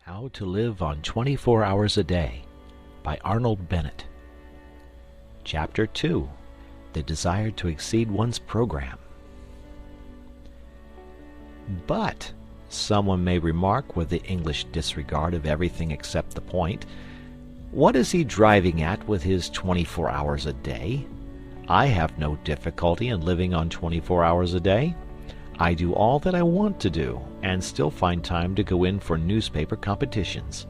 How to Live on 24 Hours a Day by Arnold Bennett. Chapter 2. The Desire to Exceed One's Program. But, someone may remark with the English disregard of everything except the point, what is he driving at with his 24 hours a day? I have no difficulty in living on 24 hours a day. I do all that I want to do, and still find time to go in for newspaper competitions.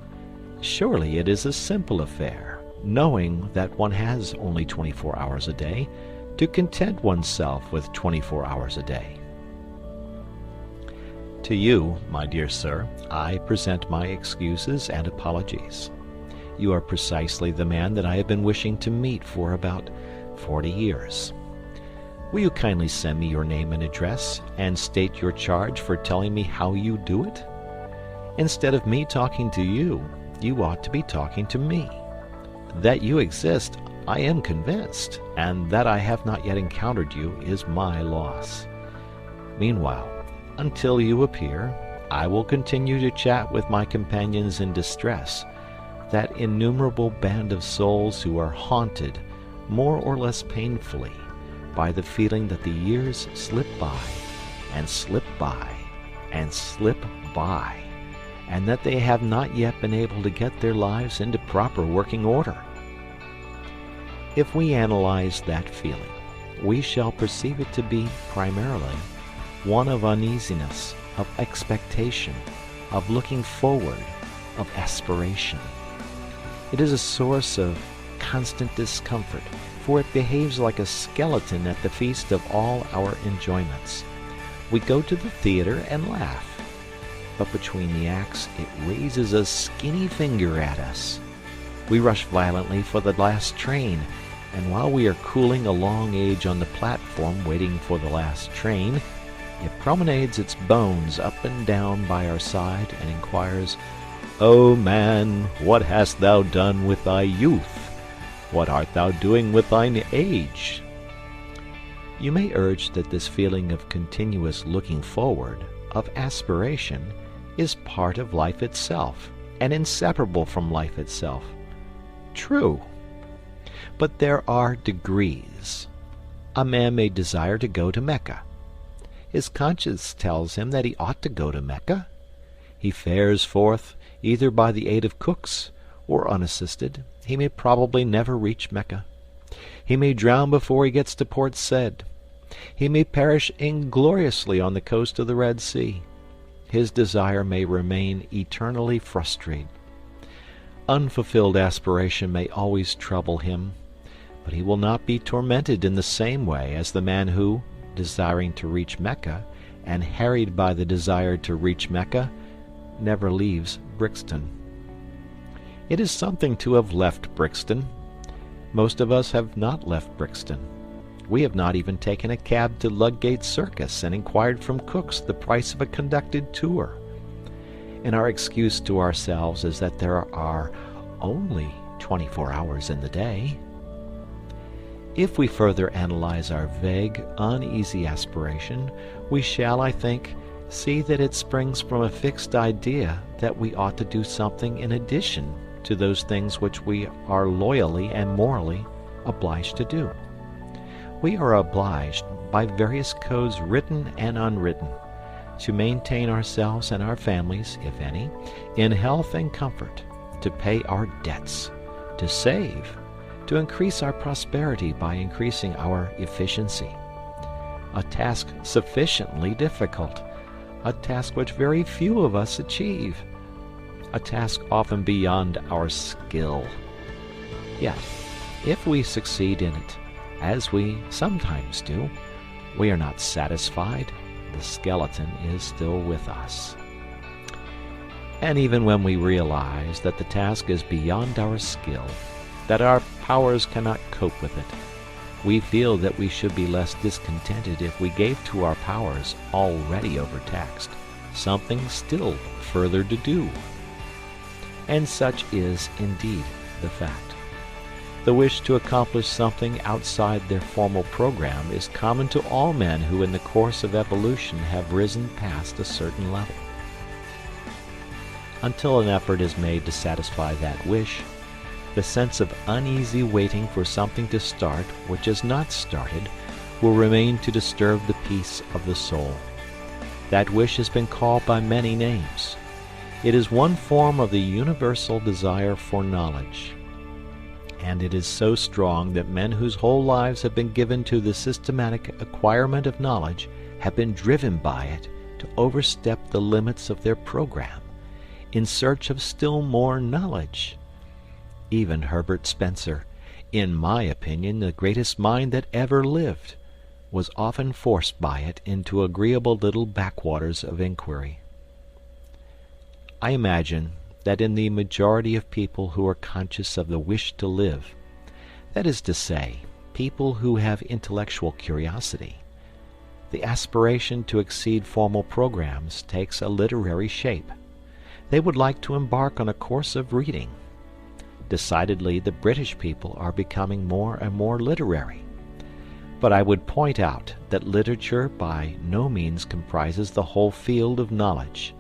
Surely it is a simple affair, knowing that one has only 24 hours a day, to content oneself with 24 hours a day. To you, my dear sir, I present my excuses and apologies. You are precisely the man that I have been wishing to meet for about 40 years. Will you kindly send me your name and address, and state your charge for telling me how you do it? Instead of me talking to you, you ought to be talking to me. That you exist, I am convinced, and that I have not yet encountered you is my loss. Meanwhile, until you appear, I will continue to chat with my companions in distress, that innumerable band of souls who are haunted, more or less painfully, by the feeling that the years slip by, and slip by, and slip by, and that they have not yet been able to get their lives into proper working order. If we analyze that feeling, we shall perceive it to be primarily one of uneasiness, of expectation, of looking forward, of aspiration. It is a source of constant discomfort, for it behaves like a skeleton at the feast of all our enjoyments. We go to the theater and laugh, but between the acts it raises a skinny finger at us. We rush violently for the last train, and while we are cooling a long age on the platform waiting for the last train, it promenades its bones up and down by our side and inquires, "O man, what hast thou done with thy youth? What art thou doing with thine age?" You may urge that this feeling of continuous looking forward, of aspiration, is part of life itself, and inseparable from life itself. True. But there are degrees. A man may desire to go to Mecca. His conscience tells him that he ought to go to Mecca. He fares forth either by the aid of cooks or unassisted. He may probably never reach Mecca. He may drown before he gets to Port Said. He may perish ingloriously on the coast of the Red Sea. His desire may remain eternally frustrate. Unfulfilled aspiration may always trouble him, but he will not be tormented in the same way as the man who, desiring to reach Mecca, and harried by the desire to reach Mecca, never leaves Brixton. It is something to have left Brixton. Most of us have not left Brixton. We have not even taken a cab to Ludgate Circus and inquired from cooks the price of a conducted tour. And our excuse to ourselves is that there are only 24 hours in the day. If we further analyze our vague, uneasy aspiration, we shall, I think, see that it springs from a fixed idea that we ought to do something in addition to those things which we are loyally and morally obliged to do. We are obliged, by various codes written and unwritten, to maintain ourselves and our families, if any, in health and comfort, to pay our debts, to save, to increase our prosperity by increasing our efficiency. A task sufficiently difficult, a task which very few of us achieve, a task often beyond our skill. Yet, if we succeed in it, as we sometimes do, we are not satisfied. The skeleton is still with us. And even when we realize that the task is beyond our skill, that our powers cannot cope with it, we feel that we should be less discontented if we gave to our powers, already overtaxed, something still further to do. And such is indeed the fact. The wish to accomplish something outside their formal program is common to all men who in the course of evolution have risen past a certain level. Until an effort is made to satisfy that wish, the sense of uneasy waiting for something to start which has not started will remain to disturb the peace of the soul. That wish has been called by many names. It is one form of the universal desire for knowledge, and it is so strong that men whose whole lives have been given to the systematic acquirement of knowledge have been driven by it to overstep the limits of their program in search of still more knowledge. Even Herbert Spencer, in my opinion the greatest mind that ever lived, was often forced by it into agreeable little backwaters of inquiry. I imagine that in the majority of people who are conscious of the wish to live, that is to say, people who have intellectual curiosity, the aspiration to exceed formal programs takes a literary shape. They would like to embark on a course of reading. Decidedly, the British people are becoming more and more literary. But I would point out that literature by no means comprises the whole field of knowledge,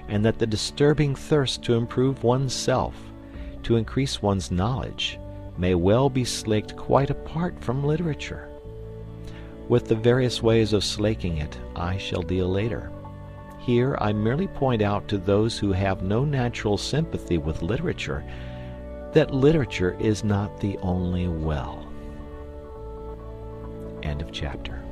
and that the disturbing thirst to improve one's self, to increase one's knowledge, may well be slaked quite apart from literature. With the various ways of slaking it I shall deal later. Here I merely point out to those who have no natural sympathy with literature that literature is not the only well. End of chapter.